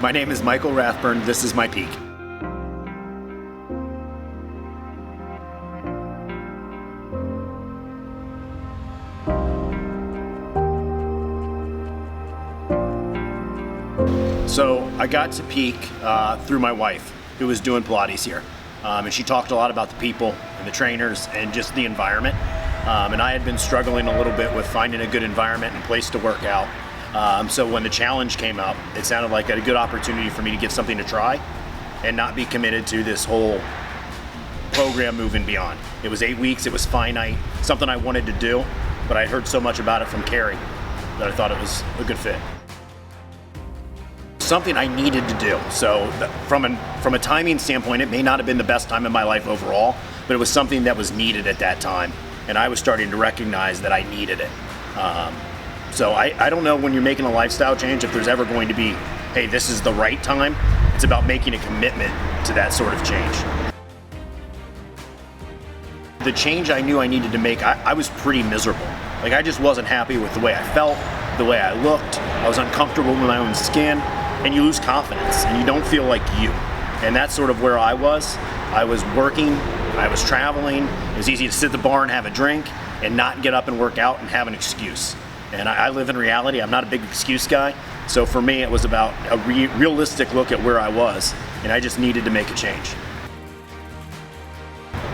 My name is Michael Rathburn. This is my peak. So I got to peak through my wife, who was doing Pilates here. And she talked a lot about the people and the trainers and just the environment. And I had been struggling a little bit with finding a good environment and place to work out. So when the challenge came up, it sounded like a good opportunity for me to give something to try and not be committed to this whole program moving beyond. It was 8 weeks, it was finite, something I wanted to do, but I heard so much about it from Carrie that I thought it was a good fit. Something I needed to do. So from a timing standpoint, it may not have been the best time in my life overall, but it was something that was needed at that time. And I was starting to recognize that I needed it. So I don't know when you're making a lifestyle change if there's ever going to be, hey, this is the right time. It's about making a commitment to that sort of change. The change I knew I needed to make, I was pretty miserable. Like I just wasn't happy with the way I felt, the way I looked. I was uncomfortable with my own skin, and you lose confidence and you don't feel like you. And that's sort of where I was. I was working, I was traveling. It was easy to sit at the bar and have a drink and not get up and work out and have an excuse. And I live in reality. I'm not a big excuse guy. So for me, it was about a realistic look at where I was, and I just needed to make a change.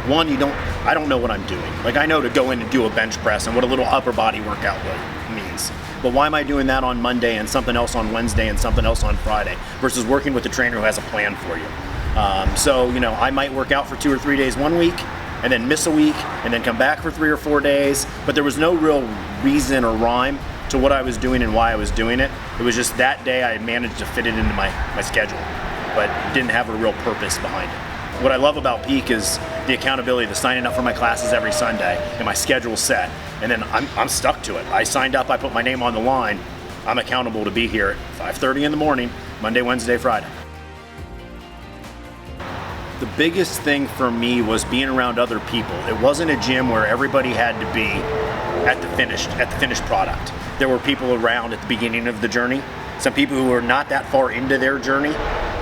One, I don't know what I'm doing. Like I know to go in and do a bench press and what a little upper body workout means. But why am I doing that on Monday and something else on Wednesday and something else on Friday versus working with a trainer who has a plan for you? So I might work out for 2 or 3 days one week, and then miss a week, and then come back for 3 or 4 days. But there was no real reason or rhyme to what I was doing and why I was doing it. It was just that day I managed to fit it into my schedule, but didn't have a real purpose behind it. What I love about Peak is the accountability, the signing up for my classes every Sunday, and my schedule's set. And then I'm stuck to it. I signed up, I put my name on the line. I'm accountable to be here at 5:30 in the morning, Monday, Wednesday, Friday. The biggest thing for me was being around other people. It wasn't a gym where everybody had to be at the finished product. There were people around at the beginning of the journey. Some people who were not that far into their journey,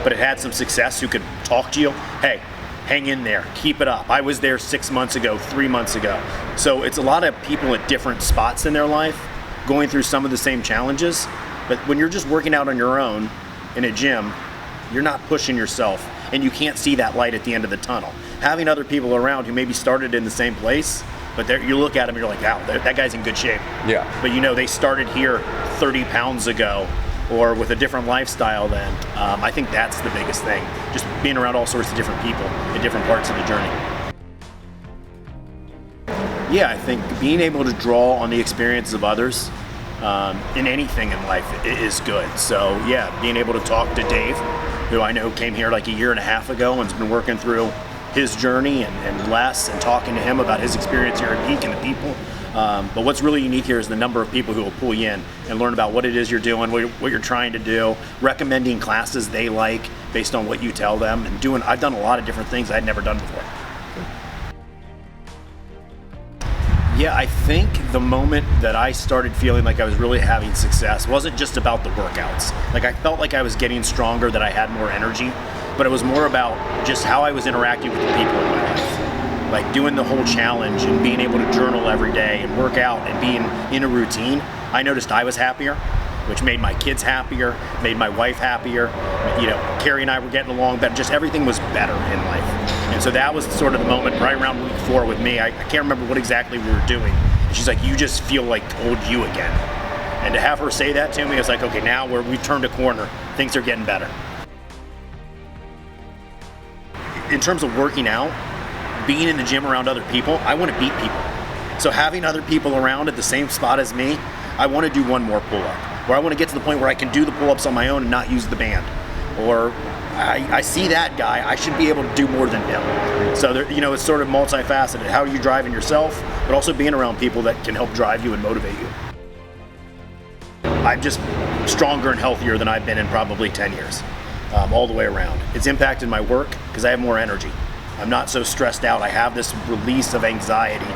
but had had some success who could talk to you. Hey, hang in there, keep it up. I was there 6 months ago, 3 months ago. So it's a lot of people at different spots in their life going through some of the same challenges. But when you're just working out on your own in a gym, you're not pushing yourself, and you can't see that light at the end of the tunnel. Having other people around who maybe started in the same place, but you look at them and you're like, wow, that guy's in good shape. Yeah. But they started here 30 pounds ago or with a different lifestyle then. I think that's the biggest thing, just being around all sorts of different people in different parts of the journey. Yeah, I think being able to draw on the experiences of others in anything in life is good. So yeah, being able to talk to Dave, who I know came here like a year and a half ago and's been working through his journey, and Les, and talking to him about his experience here at Peak and the people. But what's really unique here is the number of people who will pull you in and learn about what it is you're doing, what you're trying to do, recommending classes they like based on what you tell them, and I've done a lot of different things I'd never done before. Yeah, I think the moment that I started feeling like I was really having success wasn't just about the workouts. Like I felt like I was getting stronger, that I had more energy, but it was more about just how I was interacting with the people in my life. Like doing the whole challenge and being able to journal every day and work out and being in a routine, I noticed I was happier, which made my kids happier, made my wife happier. Carrie and I were getting along better. Just everything was better in life. And so that was sort of the moment right around week 4 with me. I can't remember what exactly we were doing. And she's like, you just feel like old you again. And to have her say that to me, I was like, okay, now we've turned a corner. Things are getting better. In terms of working out, being in the gym around other people, I want to beat people. So having other people around at the same spot as me, I want to do one more pull-up. Or I want to get to the point where I can do the pull-ups on my own and not use the band. Or I see that guy, I should be able to do more than him. So it's sort of multifaceted. How are you driving yourself, but also being around people that can help drive you and motivate you. I'm just stronger and healthier than I've been in probably 10 years, all the way around. It's impacted my work because I have more energy. I'm not so stressed out. I have this release of anxiety,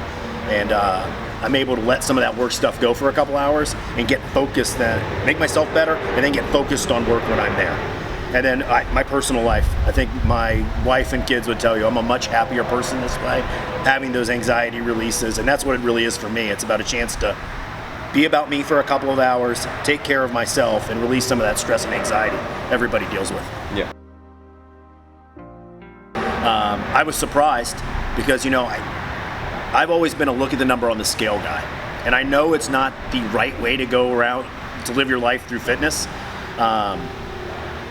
and I'm able to let some of that work stuff go for a couple hours and get focused, then make myself better, and then get focused on work when I'm there. And then my personal life, I think my wife and kids would tell you I'm a much happier person this way, having those anxiety releases, and that's what it really is for me. It's about a chance to be about me for a couple of hours, take care of myself, and release some of that stress and anxiety everybody deals with. Yeah. I was surprised because, I've always been a look at the number on the scale guy. And I know it's not the right way to go around to live your life through fitness.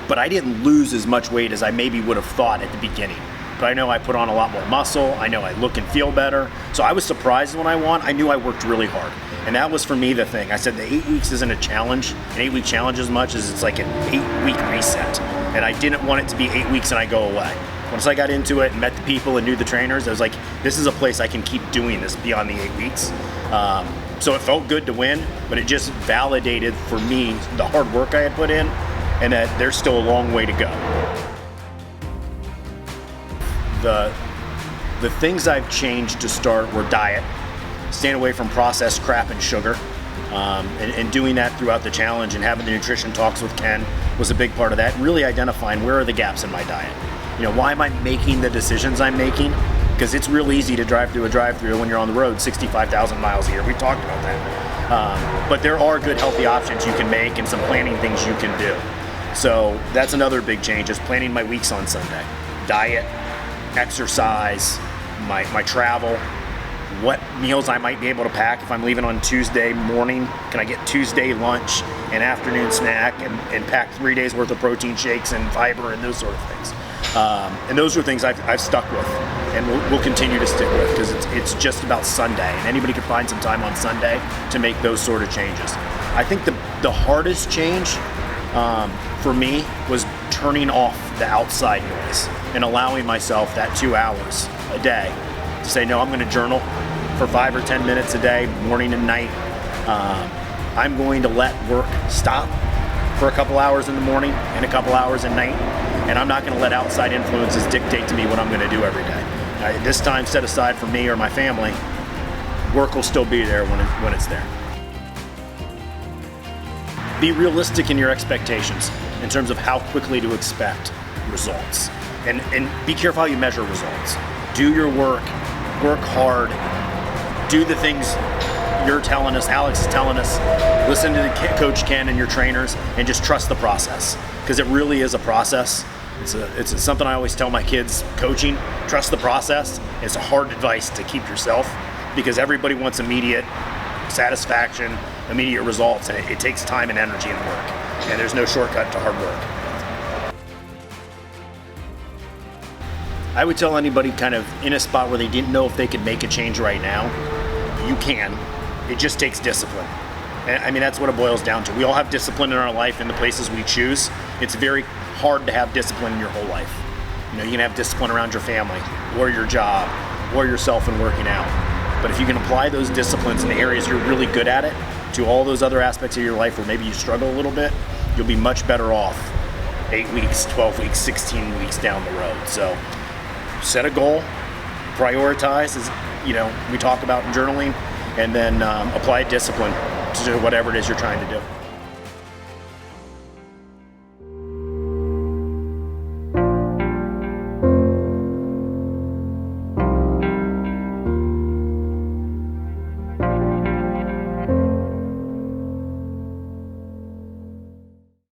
But I didn't lose as much weight as I maybe would have thought at the beginning. But I know I put on a lot more muscle. I know I look and feel better. So I was surprised when I won. I knew I worked really hard. And that was for me the thing. I said the 8 weeks isn't a challenge, an 8-week challenge as much as it's like an 8-week reset. And I didn't want it to be 8 weeks and I go away. Once I got into it and met the people and knew the trainers, I was like, this is a place I can keep doing this beyond the 8 weeks. So it felt good to win, but it just validated for me the hard work I had put in and that there's still a long way to go. The things I've changed to start were diet, staying away from processed crap and sugar, and doing that throughout the challenge and having the nutrition talks with Ken was a big part of that. Really identifying where are the gaps in my diet. Why am I making the decisions I'm making? Because it's real easy to drive through a drive-through when you're on the road 65,000 miles a year. We talked about that. But there are good healthy options you can make and some planning things you can do. So that's another big change, is planning my weeks on Sunday. Diet, exercise, my travel, what meals I might be able to pack if I'm leaving on Tuesday morning. Can I get Tuesday lunch and afternoon snack and pack 3 days worth of protein shakes and fiber and those sort of things. And those are things I've stuck with and we'll continue to stick with because it's just about Sunday, and anybody can find some time on Sunday to make those sort of changes. I think the hardest change for me was turning off the outside noise and allowing myself that 2 hours a day to say, no, I'm going to journal for 5 or 10 minutes a day, morning and night. I'm going to let work stop for a couple hours in the morning and a couple hours at night, and I'm not going to let outside influences dictate to me what I'm going to do every day. This time set aside for me or my family, work will still be there when it's there. Be realistic in your expectations in terms of how quickly to expect results, and be careful how you measure results. Do your work hard, do the things you're telling us, Alex is telling us, listen to Coach Ken and your trainers, and just trust the process, because it really is a process. It's something I always tell my kids coaching, trust the process. It's a hard advice to keep yourself, because everybody wants immediate satisfaction, immediate results, and it takes time and energy and work, and there's no shortcut to hard work. I would tell anybody kind of in a spot where they didn't know if they could make a change right now, you can. It just takes discipline. And I mean, that's what it boils down to. We all have discipline in our life in the places we choose. It's very hard to have discipline in your whole life. You can have discipline around your family or your job or yourself in working out. But if you can apply those disciplines in the areas you're really good at it to all those other aspects of your life where maybe you struggle a little bit, you'll be much better off 8 weeks, 12 weeks, 16 weeks down the road. So set a goal, prioritize, as we talk about in journaling, and then apply discipline to whatever it is you're trying to do.